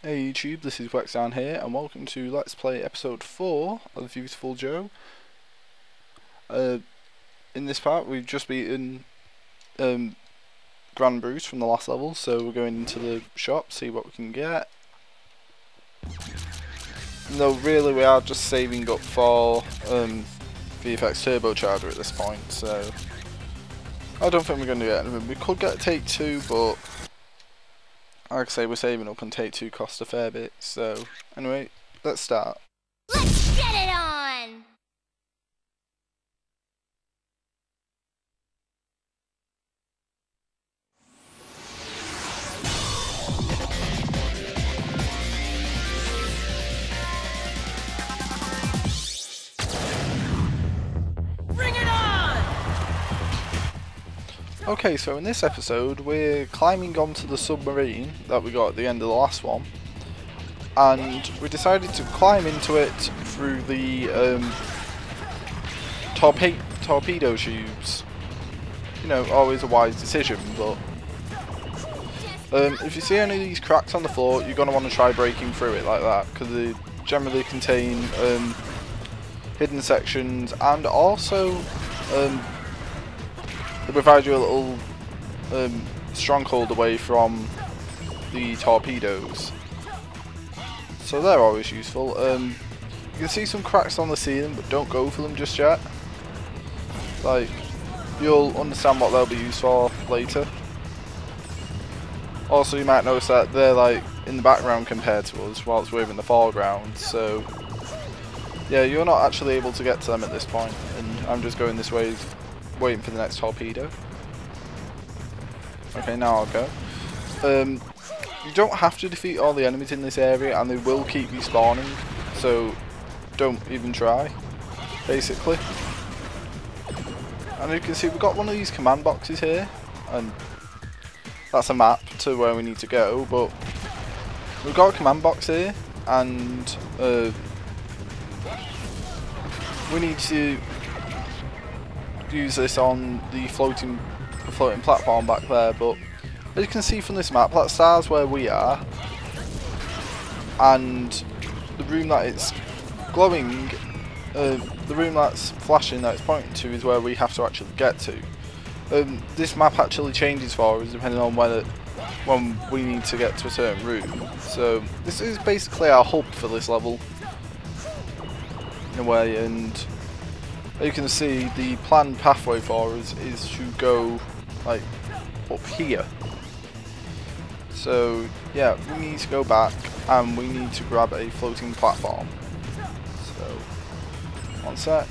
Hey YouTube, this is Wexdarn here, and welcome to Let's Play episode 4 of Viewtiful Joe. In this part, we've just beaten Grand Bruce from the last level, so we're going into the shop, see what we can get. No, really, we are just saving up for VFX Turbocharger at this point, so I don't think we're going to get anything. We could get Take 2, but like I say, we're saving up and Take 2 cost a fair bit, so anyway, let's start. Let's get it on! Bring it on! Okay, so in this episode we're climbing onto the submarine that we got at the end of the last one, and we decided to climb into it through the torpedo tubes. You know, always a wise decision, but if you see any of these cracks on the floor, you're going to want to try breaking through it like that, because they generally contain hidden sections, and also they provide you a little stronghold away from the torpedoes, so they're always useful. You can see some cracks on the ceiling, but don't go for them just yet. Like, you'll understand what they'll be used for later. Also, you might notice that they're like in the background compared to us, whilst we're in the foreground, so yeah, you're not actually able to get to them at this point, and I'm just going this way waiting for the next torpedo. Okay, now I'll go. You don't have to defeat all the enemies in this area, and they will keep respawning, so don't even try, basically. And you can see we've got one of these command boxes here, and that's a map to where we need to go, but we've got a command box here, and we need to use this on the floating platform back there. But as you can see from this map, that star's where we are, and the room that it's glowing, the room that's flashing that it's pointing to, is where we have to actually get to. This map actually changes for us depending on when we need to get to a certain room, so this is basically our hub for this level in a way. And you can see the planned pathway for us is to go like up here. So yeah, we need to go back and we need to grab a floating platform. So one sec.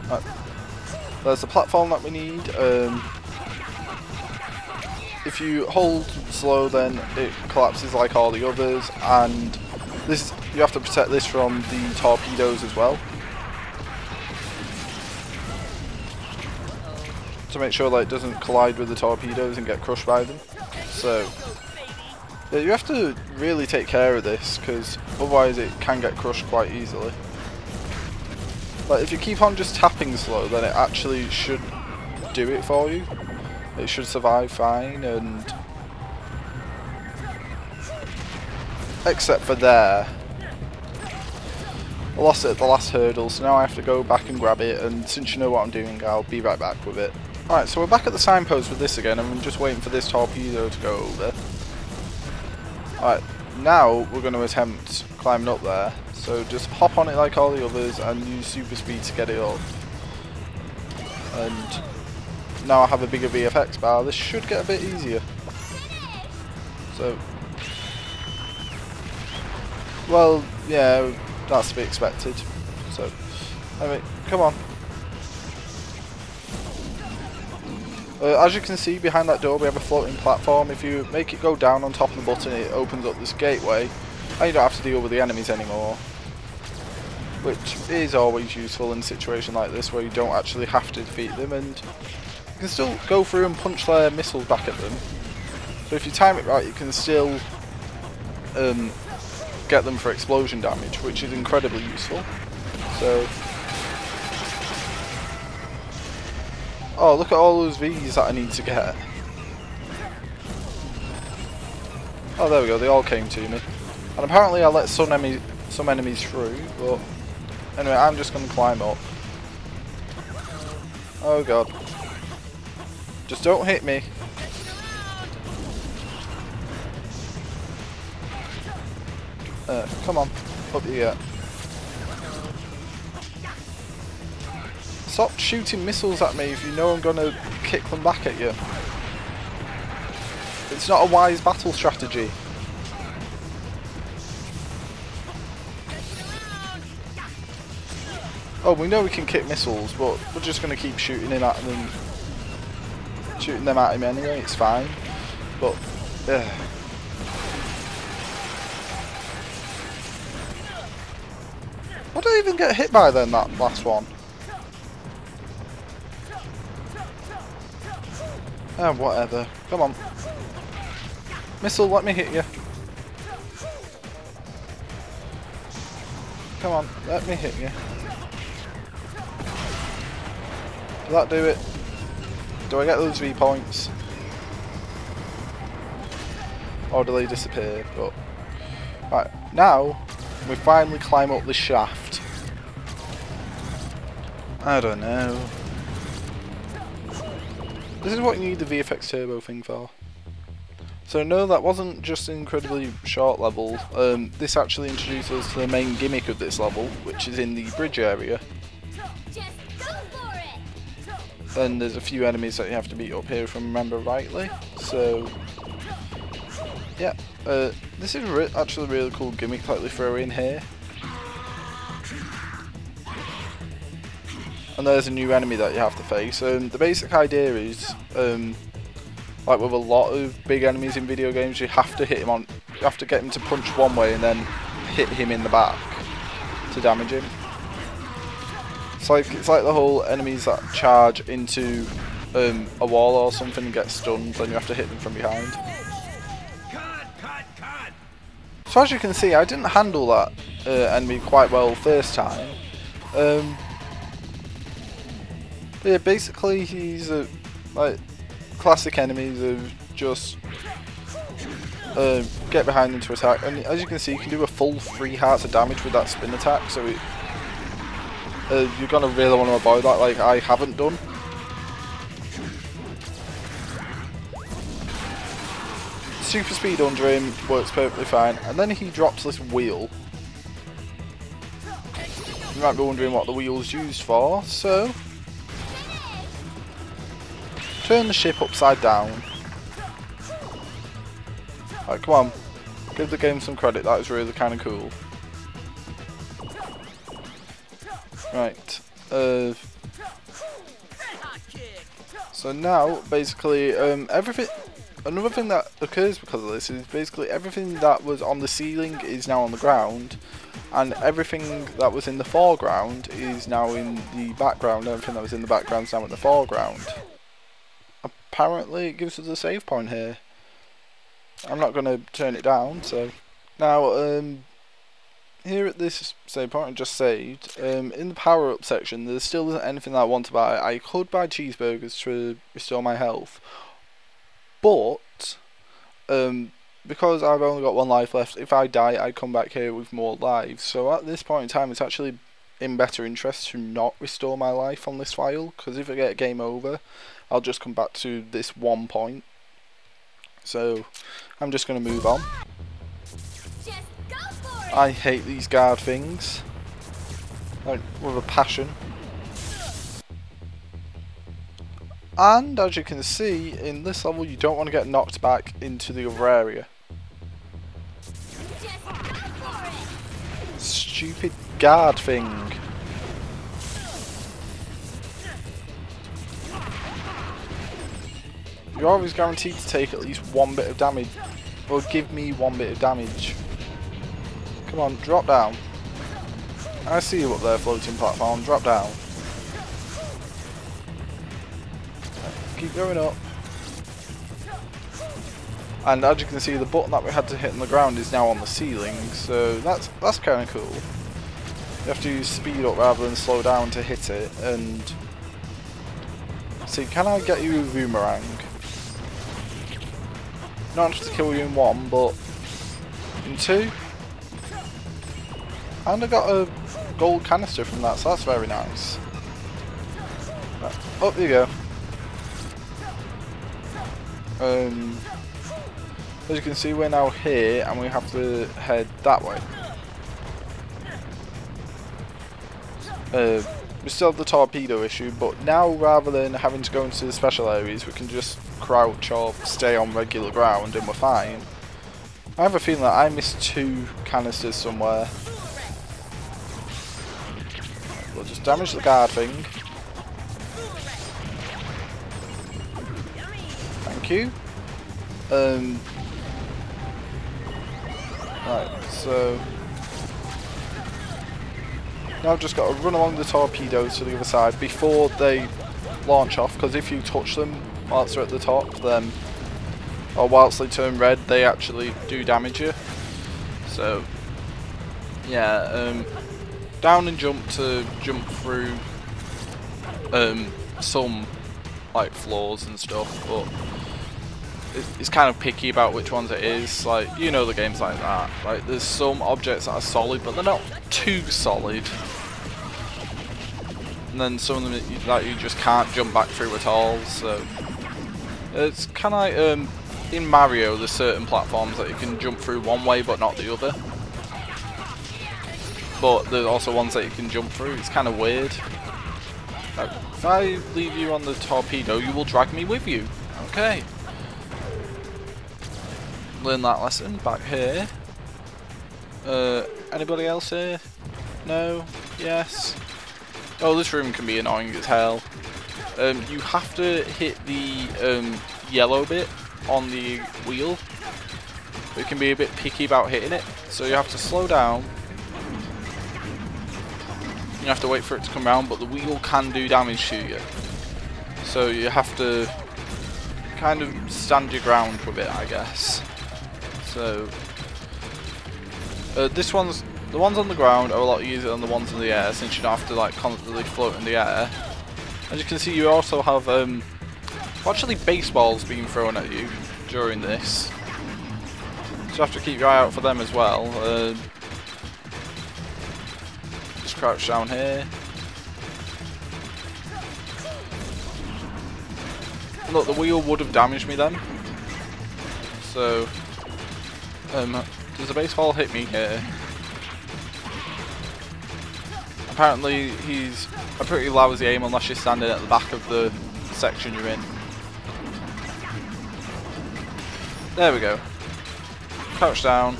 Right. There's the platform that we need. If you hold slow, then it collapses like all the others, and this, you have to protect this from the torpedoes as well, to make sure that it doesn't collide with the torpedoes and get crushed by them. So yeah, you have to really take care of this, because otherwise it can get crushed quite easily. But if you keep on just tapping slow, then it actually should do it for you. It should survive fine, and except for there, I lost it at the last hurdle, so now I have to go back and grab it, and since you know what I'm doing, I'll be right back with it. Alright, so we're back at the signpost with this again, and I'm just waiting for this torpedo to go over. Alright, now we're going to attempt climbing up there, so just hop on it like all the others and use super speed to get it up. And now I have a bigger VFX bar, this should get a bit easier. So, well, yeah, that's to be expected. So, anyway, come on. As you can see behind that door, we have a floating platform. If you make it go down on top of the button, it opens up this gateway, and you don't have to deal with the enemies anymore, which is always useful in a situation like this where you don't actually have to defeat them, and you can still go through and punch their missiles back at them. So if you time it right, you can still get them for explosion damage, which is incredibly useful. So, oh, look at all those V's that I need to get. Oh, there we go, they all came to me. And apparently I let some enemies through, but anyway, I'm just going to climb up. Oh god. Just don't hit me. Come on, up you get. Stop shooting missiles at me if you know I'm going to kick them back at you. It's not a wise battle strategy. Oh, we know we can kick missiles, but we're just going to keep shooting them at him anyway, it's fine. But, what did I even get hit by then, that last one? Oh, whatever. Come on. Missile, let me hit you. Come on, let me hit you. Did that do it? Do I get those V points? Or do they disappear? But right, now we finally climb up this shaft. I don't know. This is what you need the VFX Turbo thing for. So no, that wasn't just an incredibly short level. This actually introduces us to the main gimmick of this level, which is in the bridge area. And there's a few enemies that you have to beat up here if I remember rightly. So yeah, this is actually a really cool gimmick that they throw in here. And there's a new enemy that you have to face. The basic idea is, like with a lot of big enemies in video games, you have to hit him on. You have to get him to punch one way and then hit him in the back to damage him. It's like the whole enemies that charge into a wall or something and get stunned, then you have to hit them from behind. So as you can see, I didn't handle that enemy quite well first time. Yeah, basically he's a like classic enemies of just get behind him to attack, and as you can see, you can do a full 3 hearts of damage with that spin attack. So you're gonna really want to avoid that, like I haven't done. Super speed under him works perfectly fine, and then he drops this wheel. You might be wondering what the wheel's used for, so turn the ship upside down. Right, come on, give the game some credit, that was really kind of cool. Right, so now basically another thing that occurs because of this is basically everything that was on the ceiling is now on the ground, and everything that was in the foreground is now in the background. Everything that was in the background is now in the foreground. Apparently it gives us a save point here. I'm not going to turn it down. So now here at this save point I just saved, in the power up section there still isn't anything that I want to buy. I could buy cheeseburgers to restore my health, but because I've only got 1 life left, if I die I come back here with more lives. So at this point in time it's actually in better interest to not restore my life on this file, because if I get game over I'll just come back to this 1 point. So I'm just going to move on. I hate these guard things, like with a passion. And as you can see in this level, you don't want to get knocked back into the other area. Stupid guard thing. You're always guaranteed to take at least 1 bit of damage, or give me 1 bit of damage. Come on, drop down. I see you up there, floating platform, drop down. Keep going up. And as you can see, the button that we had to hit on the ground is now on the ceiling, so that's kind of cool. You have to speed up rather than slow down to hit it. And see, can I get you a boomerang? not enough to kill you in one, but in two. And I got a gold canister from that, so that's very nice. Right, up you go. As you can see, we're now here, and we have to head that way. We still have the torpedo issue, but now rather than having to go into the special areas, we can just crouch or stay on regular ground and we're fine. I have a feeling that I missed 2 canisters somewhere. We'll just damage the guard thing. Thank you. Right, so now I've just got to run along the torpedoes to the other side before they launch off, because if you touch them whilst they're at the top, then, or whilst they turn red, they actually do damage you. So yeah, down and jump to jump through some like floors and stuff, but it's kind of picky about which ones it is. Like, you know, the games like that. Like, there's some objects that are solid, but they're not too solid. And then some of them that you just can't jump back through at all. So it's kind of like in Mario, there's certain platforms that you can jump through one way but not the other. But there's also ones that you can jump through. It's kind of weird. Like, if I leave you on the torpedo, you will drag me with you. Okay. Learn that lesson back here. Anybody else here? No? Yes? Oh, this room can be annoying as hell. You have to hit the yellow bit on the wheel. It can be a bit picky about hitting it, so you have to slow down. You have to wait for it to come round, but the wheel can do damage to you. So you have to kind of stand your ground with it, I guess. So the ones on the ground are a lot easier than the ones in the air, since you don't have to like constantly float in the air. As you can see, you also have actually baseballs being thrown at you during this, so you have to keep your eye out for them as well. Just crouch down here. Look, the wheel would have damaged me then. So does the baseball hit me here? Apparently he's a pretty lousy aim unless you're standing at the back of the section you're in. There we go. Crouch down.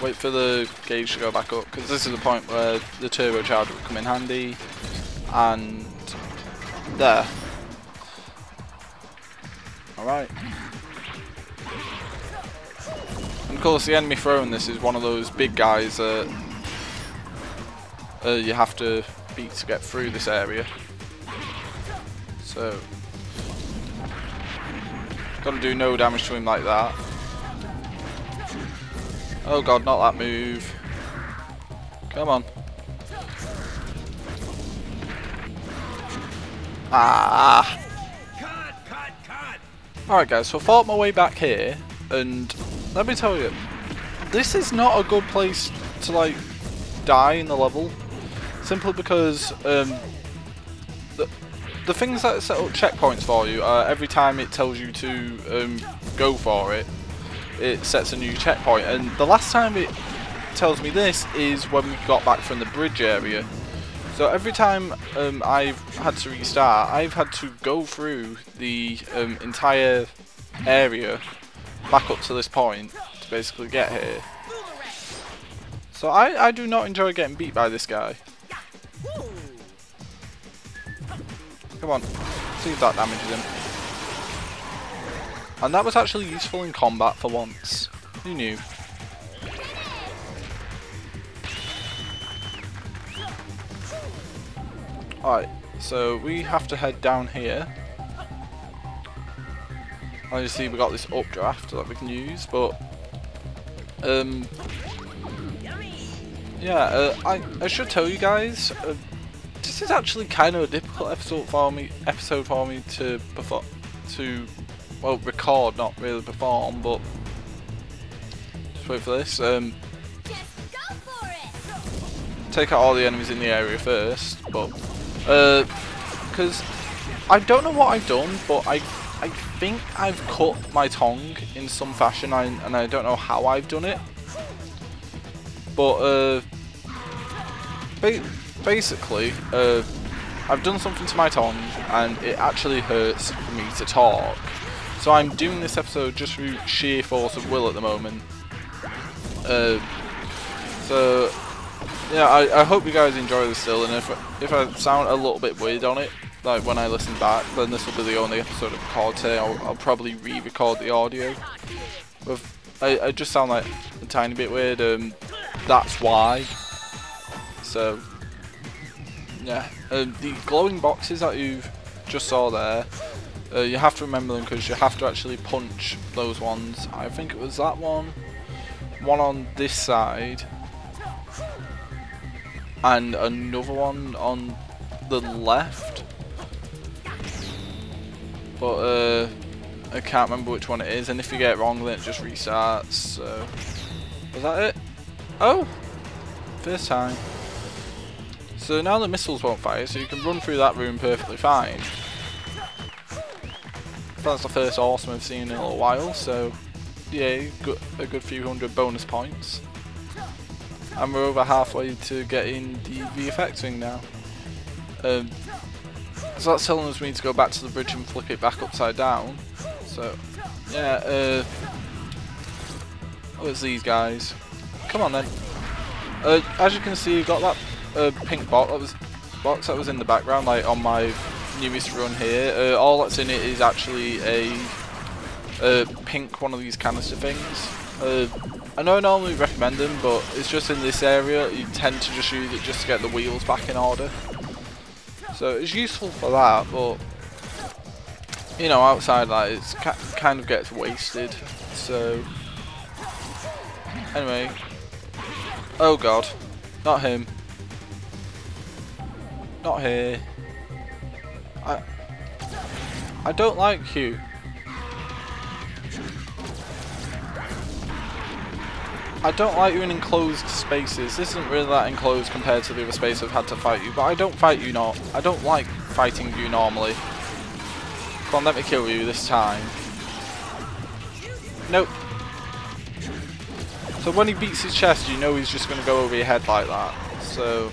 Wait for the gauge to go back up, because this is the point where the turbocharger will come in handy. And there. Alright. And of course the enemy throwing this is one of those big guys that you have to beat to get through this area. So gotta do no damage to him like that. Oh god, not that move. Come on. Ah! Alright guys, so I fought my way back here, and let me tell you, this is not a good place to like die in the level, simply because the things that set up checkpoints for you are every time it tells you to go for it, it sets a new checkpoint, and the last time it tells me this is when we got back from the bridge area. So every time I've had to restart, I've had to go through the entire area back up to this point to basically get here. So I do not enjoy getting beat by this guy. Come on, see if that damages him. And that was actually useful in combat for once. Who knew? Alright, so we have to head down here. Obviously we got this updraft that we can use, but yeah, I should tell you guys, this is actually kind of a difficult episode for me to to, well, record, not really perform, but just wait for this. Just go for it. Take out all the enemies in the area first, but because I don't know what I've done, but I think I've cut my tongue in some fashion, and I don't know how I've done it, but basically I've done something to my tongue and it actually hurts for me to talk. So I'm doing this episode just through sheer force of will at the moment. So yeah, I hope you guys enjoy this still, and if I sound a little bit weird on it, like when I listen back, then this will be the only episode of record today. I'll probably re-record the audio. I just sound like a tiny bit weird, that's why. So yeah, the glowing boxes that you just saw there, you have to remember them because you have to actually punch those ones. I think it was that one on this side, and another one on the left, but I can't remember which one it is, and if you get it wrong then it just restarts. So was that it? Oh, first time. So now the missiles won't fire, so you can run through that room perfectly fine. That's the first awesome I've seen in a little while, so yeah, a good few hundred bonus points. And we're over halfway to getting the VFX thing now. So that's telling us we need to go back to the bridge and flip it back upside down. So yeah, oh, it's these guys. Come on then. As you can see, you've got that pink box that was in the background, like on my newest run here. All that's in it is actually a pink one of these canister things. I know I normally recommend them, but it's just in this area you tend to just use it just to get the wheels back in order. So it's useful for that, but you know, outside that it kind of gets wasted. So anyway, oh god, not him, not here. I don't like you. I don't like you in enclosed spaces. This isn't really that enclosed compared to the other space I've had to fight you, but I don't fight you I don't like fighting you normally. Come on, let me kill you this time. Nope. So when he beats his chest, you know he's just going to go over your head like that. So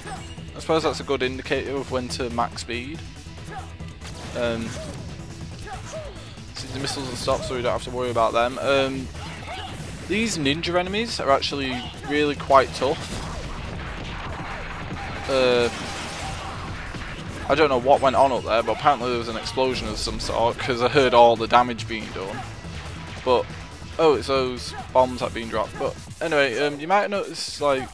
I suppose that's a good indicator of when to max speed. See, the missiles will stop, so we don't have to worry about them. These ninja enemies are actually really quite tough. I don't know what went on up there, but apparently there was an explosion of some sort, because I heard all the damage being done. But oh, it's those bombs that are being dropped. But anyway, you might notice like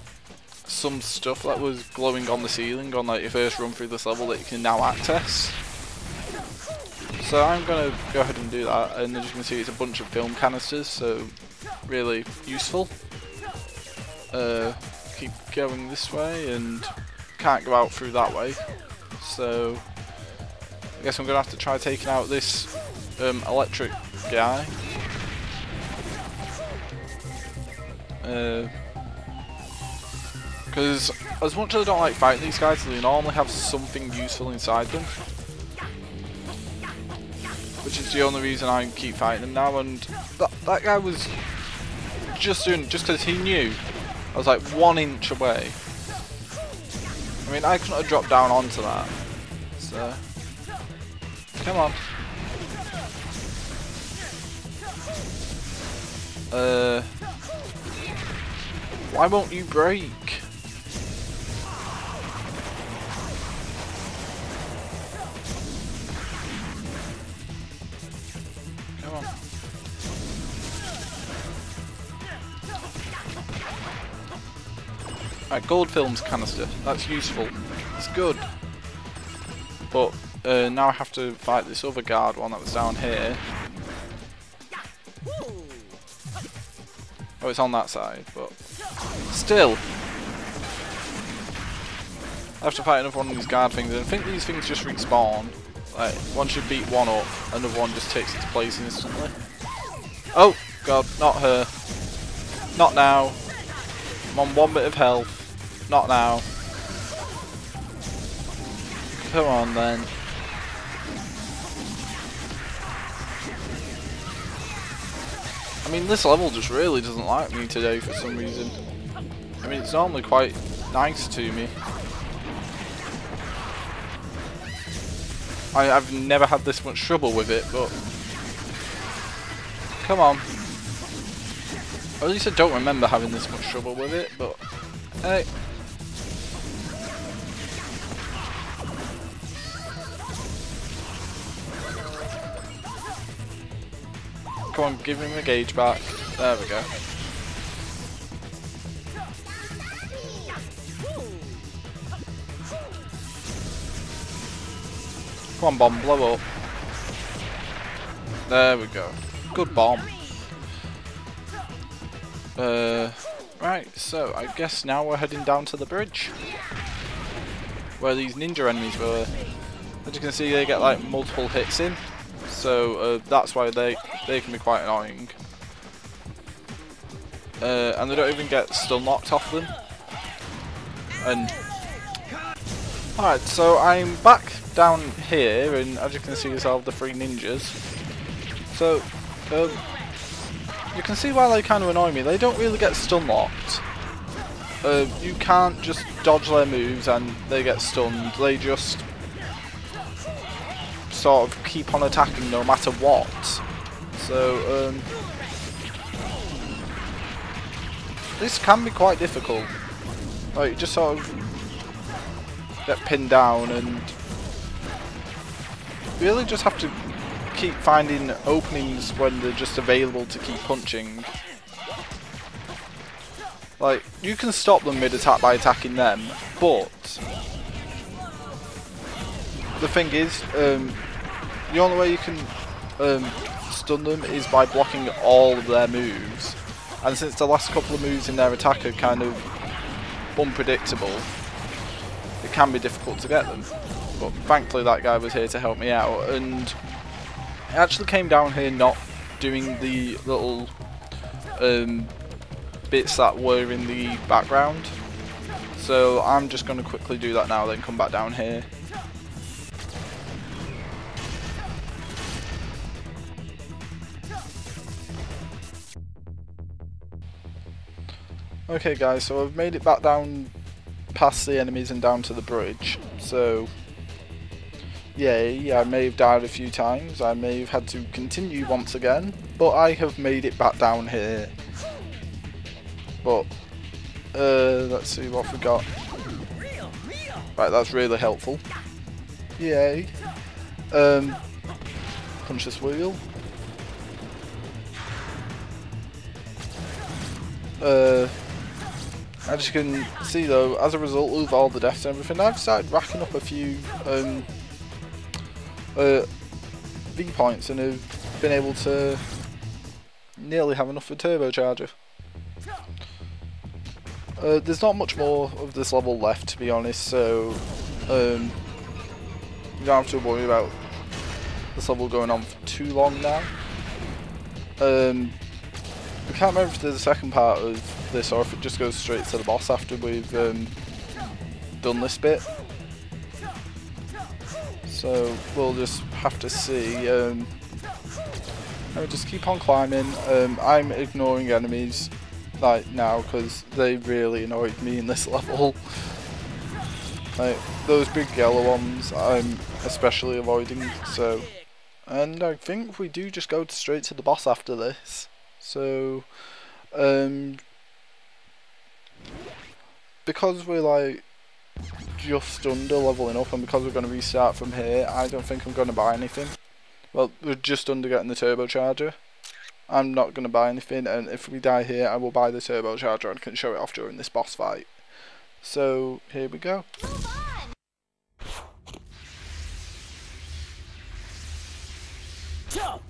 some stuff that was glowing on the ceiling on like your first run through this level that you can now access. So I'm gonna go ahead and do that, and as you can see it's a bunch of film canisters, so really useful. Keep going this way and can't go out through that way, so I guess I'm gonna have to try taking out this electric guy. Because as much as I don't like fighting these guys, they normally have something useful inside them, which is the only reason I keep fighting them now. And that guy was just doing it just because he knew I was like 1 inch away. I mean, I couldn't have dropped down onto that. So come on. Why won't you break? Come on. Right, gold films canister. That's useful. It's good. But now I have to fight this other guard one that was down here. Oh, it's on that side, but still. I have to fight another one of these guard things, and I think these things just respawn. Like, once you beat one up, another one just takes its place instantly. Oh, God, not her. Not now. I'm on one bit of health. Not now. Come on, then. I mean, this level just really doesn't like me today for some reason. I mean, it's normally quite nice to me. I've never had this much trouble with it, but... Come on. Or at least I don't remember having this much trouble with it, but... Hey. Come on, give him the gauge back. There we go. Come on, bomb, blow up. There we go. Good bomb. Right, so I guess now we're heading down to the bridge where these ninja enemies were. As you can see, they get like multiple hits in, so that's why they can be quite annoying. And they don't even get stun locked off them. And alright, so I'm back down here, and as you can see, there's all the three ninjas. So you can see why they kind of annoy me. They don't really get stun locked. You can't just dodge their moves and they get stunned. They just sort of keep on attacking no matter what. So this can be quite difficult. Like, you just sort of get pinned down and really just have to keep finding openings when they're just available to keep punching. Like, you can stop them mid-attack by attacking them, but the thing is, the only way you can stun them is by blocking all of their moves. And since the last couple of moves in their attack are kind of unpredictable, it can be difficult to get them. But thankfully that guy was here to help me out, and I actually came down here not doing the little bits that were in the background. So I'm just going to quickly do that now, then come back down here. Okay guys, so I've made it back down past the enemies and down to the bridge. So yay, I may have died a few times, I may have had to continue once again, but I have made it back down here. But let's see what we got. Right, that's really helpful. Yay. Punch this wheel. As you can see though, as a result of all the deaths and everything, I've started racking up a few V points and have been able to nearly have enough for turbocharger. There's not much more of this level left, to be honest, so you don't have to worry about this level going on for too long now. I can't remember if there's a second part of this or if it just goes straight to the boss after we've done this bit. So we'll just have to see. I'll just keep on climbing. I'm ignoring enemies like now because they really annoyed me in this level. Like those big yellow ones I'm especially avoiding. So, and I think we do just go straight to the boss after this. So because we're like just under leveling up and because we're going to restart from here, I don't think I'm going to buy anything. Well, we're just under getting the turbocharger. I'm not going to buy anything, and if we die here I will buy the turbocharger and can show it off during this boss fight. So here we go. Jump!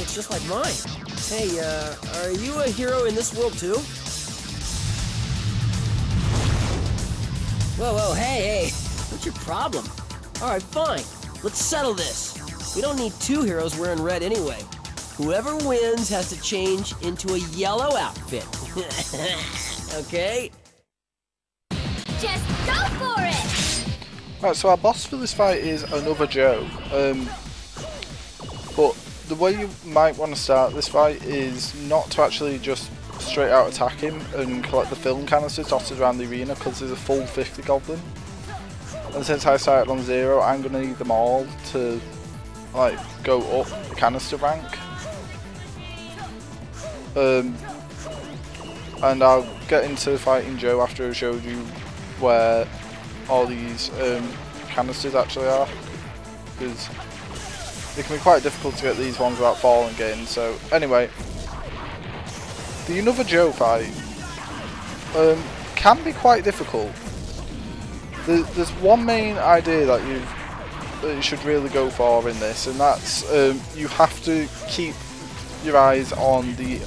Looks just like mine. Hey, are you a hero in this world too? Whoa, hey, what's your problem? Alright, fine. Let's settle this. We don't need two heroes wearing red anyway. Whoever wins has to change into a yellow outfit. Okay? Just go for it! Right, so our boss for this fight is another Joe. But the way you might want to start this fight is not to actually just straight out attack him and collect the film canisters dotted around the arena, because there's a full 50 of them. And since I started on 0, I'm going to need them all to like go up the canister rank. And I'll get into fighting Joe after I've showed you where all these canisters actually are, because it can be quite difficult to get these ones without falling again. So anyway, the Another Joe fight can be quite difficult. There's one main idea that you should really go for in this, and that's you have to keep your eyes on the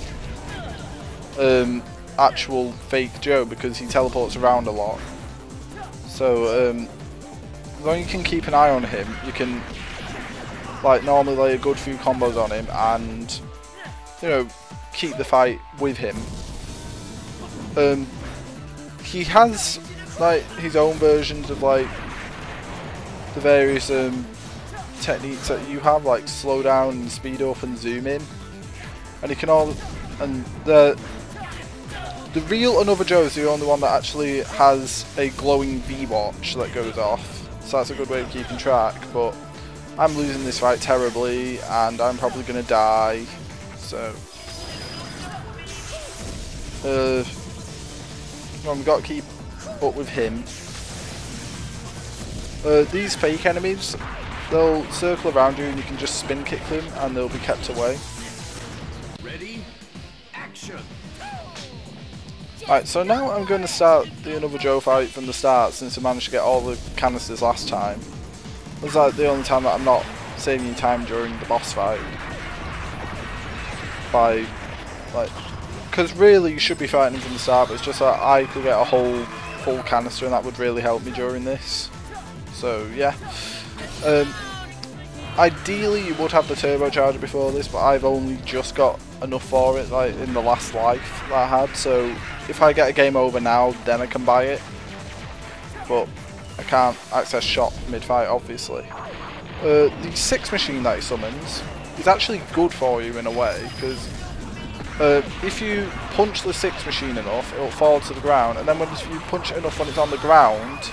actual fake Joe, because he teleports around a lot. So as long as you can keep an eye on him, you can like normally lay a good few combos on him and, you know, keep the fight with him. He has like his own versions of like the various techniques that you have, like slow down and speed up and zoom in, and you can all, and the real Another Joe is the only one that actually has a glowing V watch that goes off, so that's a good way of keeping track. But I'm losing this fight terribly and I'm probably gonna die, so we've got to keep up with him. These fake enemies, they'll circle around you and you can just spin kick them and they'll be kept away. Ready? Action. Right, so now I'm going to start the Another Joe fight from the start, since I managed to get all the canisters last time. It's like the only time that I'm not saving time during the boss fight. By, like, because really you should be fighting from the start, but it's just that I could get a whole full canister and that would really help me during this. So yeah. Ideally you would have the turbocharger before this, but I've only just got enough for it, like in the last life that I had, so if I get a game over now, then I can buy it. But I can't access shop mid-fight, obviously. The 6 machine that he summons is actually good for you in a way, because if you punch the 6 machine enough, it'll fall to the ground, and then if you punch it enough when it's on the ground,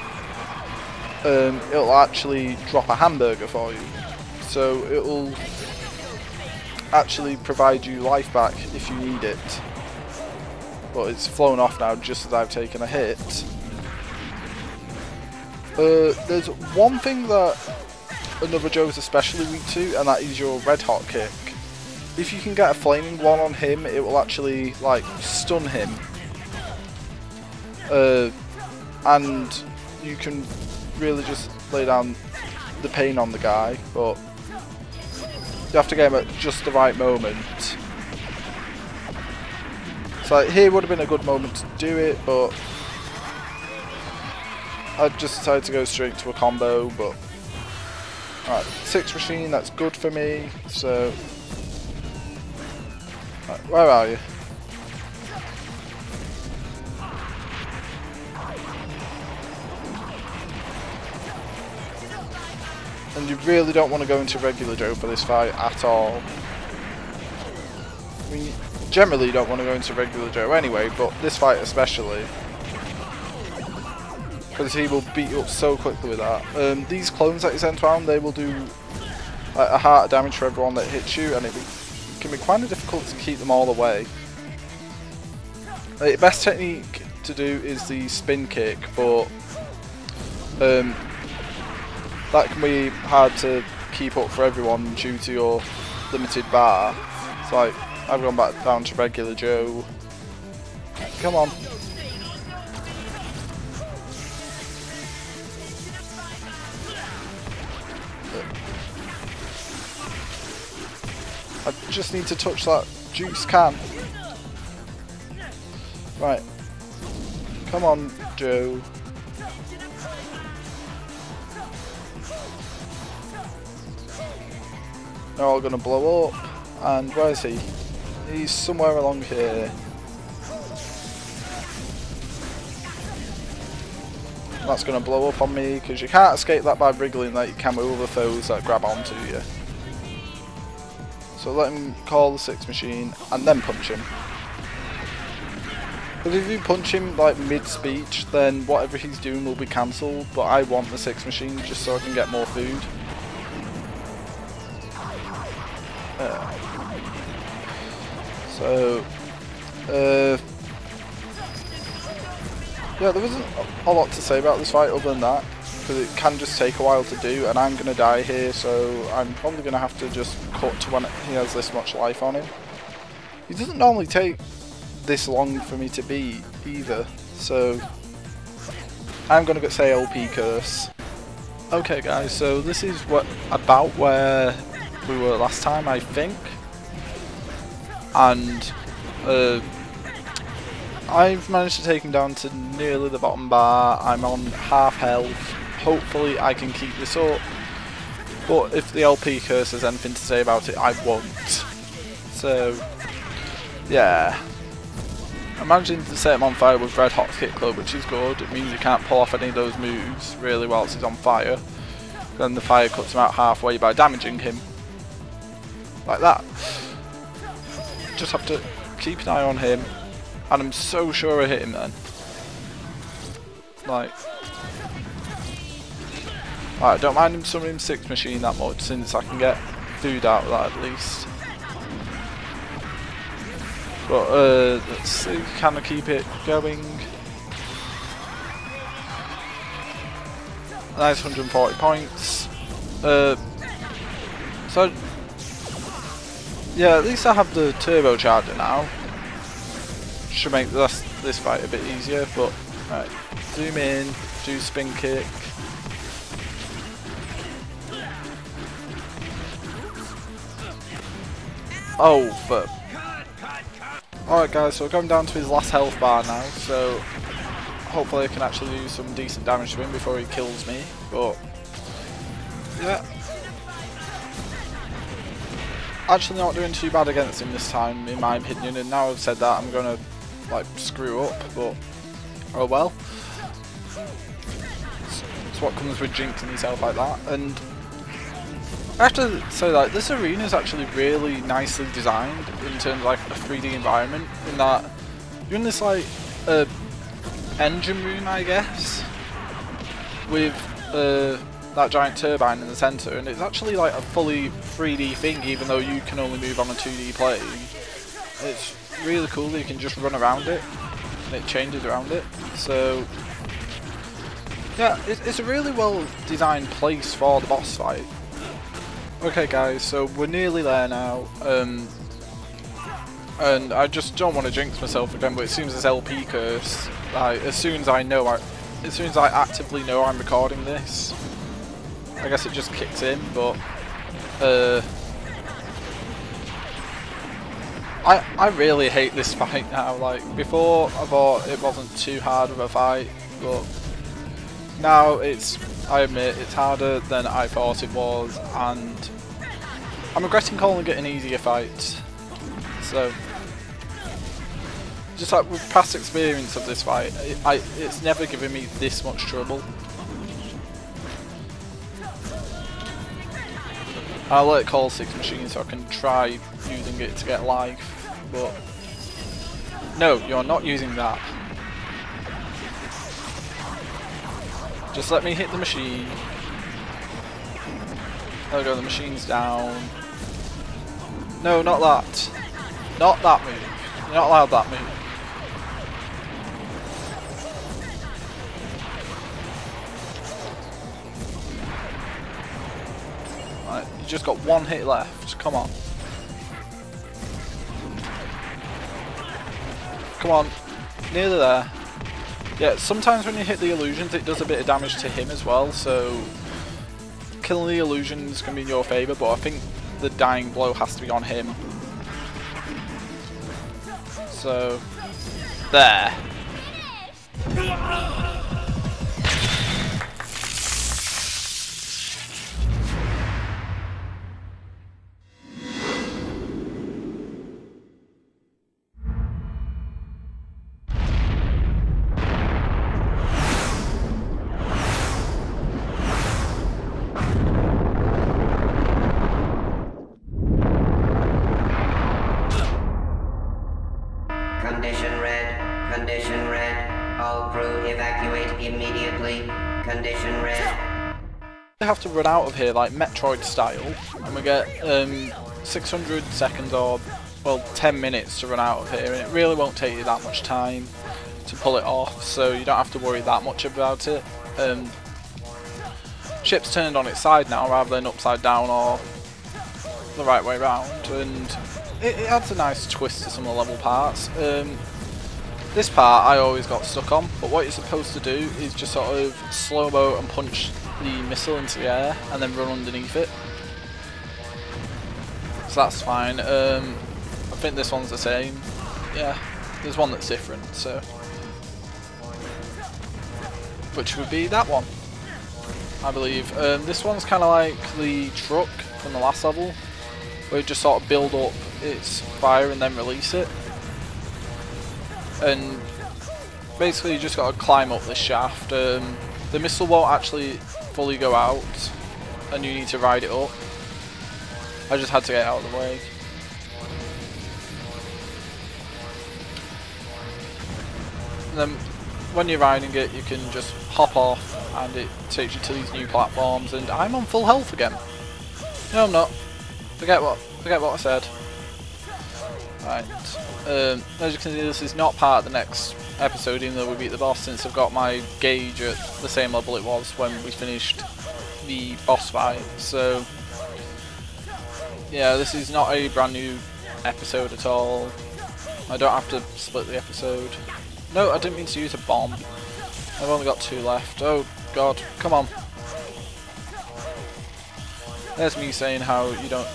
it'll actually drop a hamburger for you. So it'll actually provide you life back if you need it. But it's flown off now just as I've taken a hit. There's one thing that Another Joe is especially weak to, and that is your red hot kick. If you can get a flaming one on him, it will actually like stun him. And you can really just lay down the pain on the guy, but you have to get him at just the right moment. So here would have been a good moment to do it, but I just decided to go straight to a combo. But alright, 6 machine, that's good for me. So right, where are you? And you really don't want to go into regular Joe for this fight at all. I mean, generally you don't want to go into regular Joe anyway, but this fight especially, because he will beat you up so quickly with that. These clones that he sends around, they will do like a heart of damage for everyone that hits you, and it can be quite difficult to keep them all away. The best technique to do is the spin kick, but that can be hard to keep up for everyone due to your limited bar. It's like, I've gone back down to regular Joe. Come on. I just need to touch that juice can. Right. Come on, Joe. They're all gonna blow up. And where is he? He's somewhere along here. That's gonna blow up on me because you can't escape that by wriggling like you can with other foes that grab onto you. So let him call the 6 machine and then punch him. Because if you punch him like mid-speech, then whatever he's doing will be cancelled. But I want the 6 machine just so I can get more food. Yeah, there isn't a lot to say about this fight other than that, because it can just take a while to do, and I'm going to die here, so I'm probably going to have to just cut to when he has this much life on him. He doesn't normally take this long for me to beat either, so I'm going to say LP curse. Okay guys, so this is about where we were last time, I think, and I've managed to take him down to nearly the bottom bar. I'm on half health. Hopefully I can keep this up, but if the LP curse has anything to say about it, I won't. So yeah, I'm managing to set him on fire with red hot kick club, which is good. It means he can't pull off any of those moves really whilst he's on fire. Then the fire cuts him out halfway by damaging him like that. Just have to keep an eye on him, and I'm so sure I hit him then. Like, I don't mind him summoning 6 machine that much, since I can get food out of that at least. But let's see, can I keep it going? Nice 140 points. So yeah, at least I have the turbocharger now. Should make this fight a bit easier, but right, zoom in, do spin kick. Oh, but alright guys, so we're going down to his last health bar now, so hopefully I can actually do some decent damage to him before he kills me, but yeah. Actually not doing too bad against him this time, in my opinion, and now I've said that I'm gonna like screw up, but oh well. It's what comes with jinxing yourself like that. And I have to say that this arena is actually really nicely designed in terms of like a 3D environment, in that you're in this like engine room, I guess, with that giant turbine in the centre, and it's actually like a fully 3D thing, even though you can only move on a 2D plane. It's really cool that you can just run around it and it changes around it. So yeah, it's a really well designed place for the boss fight. Okay guys, so we're nearly there now, and I just don't want to jinx myself again, but it seems this LP curse, like, as soon as I actively know I'm recording this, I guess it just kicks in. But I really hate this fight now. Like, before I thought it wasn't too hard of a fight, but now I admit it's harder than I thought it was, and I'm regretting calling it an easier fight. So just like with past experience of this fight, it's never given me this much trouble. I'll let it call 6 machine so I can try using it to get life, but no, you're not using that. Just let me hit the machine. There we go, the machine's down. No, not that. Not that move. You're not allowed that move. Right, you just got one hit left. Come on. Come on. Nearly there. Yeah, sometimes when you hit the illusions it does a bit of damage to him as well, so killing the illusions can be in your favour, but I think the dying blow has to be on him. So, there. Condition red. All crew evacuate immediately. Condition red. We have to run out of here like Metroid style, and we get 600 seconds or, well, 10 minutes to run out of here, and it really won't take you that much time to pull it off, so you don't have to worry that much about it. Ship's turned on its side now rather than upside down or the right way round, and it adds a nice twist to some of the level parts. This part I always got stuck on, but what you're supposed to do is just sort of slow-mo and punch the missile into the air and then run underneath it. So that's fine. I think this one's the same. Yeah, there's one that's different, so. Which would be that one, I believe. This one's kind of like the truck from the last level, where you just sort of build up its fire and then release it. And basically you just got to climb up this shaft. The missile won't actually fully go out and you need to ride it up. I just had to get out of the way. And then when you're riding it you can just hop off and it takes you to these new platforms, and I'm on full health again. No, I'm not. Forget what I said. Right. As you can see, this is not part of the next episode, even though we beat the boss, since I've got my gauge at the same level it was when we finished the boss fight. So yeah, this is not a brand new episode at all. I don't have to split the episode. No, I didn't mean to use a bomb. I've only got 2 left. Oh god, come on. There's me saying how you don't...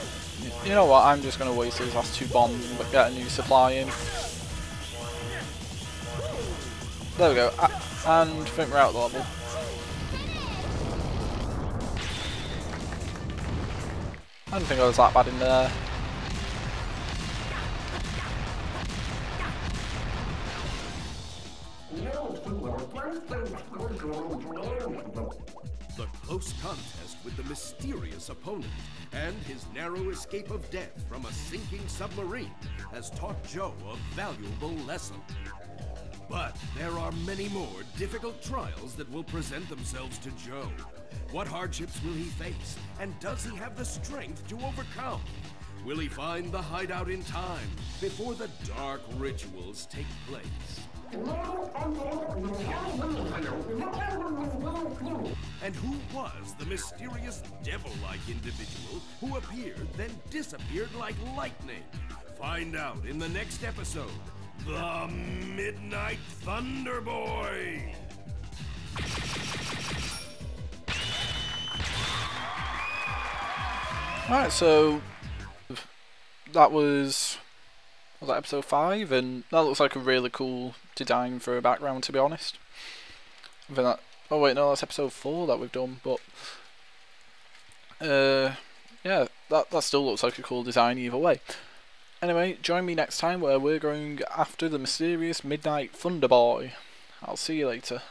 You know what, I'm just going to waste these last 2 bombs and get a new supply in. There we go, and I think we're out of the level. I didn't think I was that bad in there. The close contest with the mysterious opponent and his narrow escape of death from a sinking submarine has taught Joe a valuable lesson. But there are many more difficult trials that will present themselves to Joe. What hardships will he face, and does he have the strength to overcome? Will he find the hideout in time before the dark rituals take place? And who was the mysterious devil-like individual who appeared then disappeared like lightning? Find out in the next episode, The Midnight Thunder Boy! Alright, so that was that episode 5, and that looks like a really cool design for a background, to be honest. I think that, oh wait, no, that's episode 4 that we've done, but yeah, that still looks like a cool design either way. Anyway, join me next time where we're going after the mysterious Midnight Thunder Boy. I'll see you later.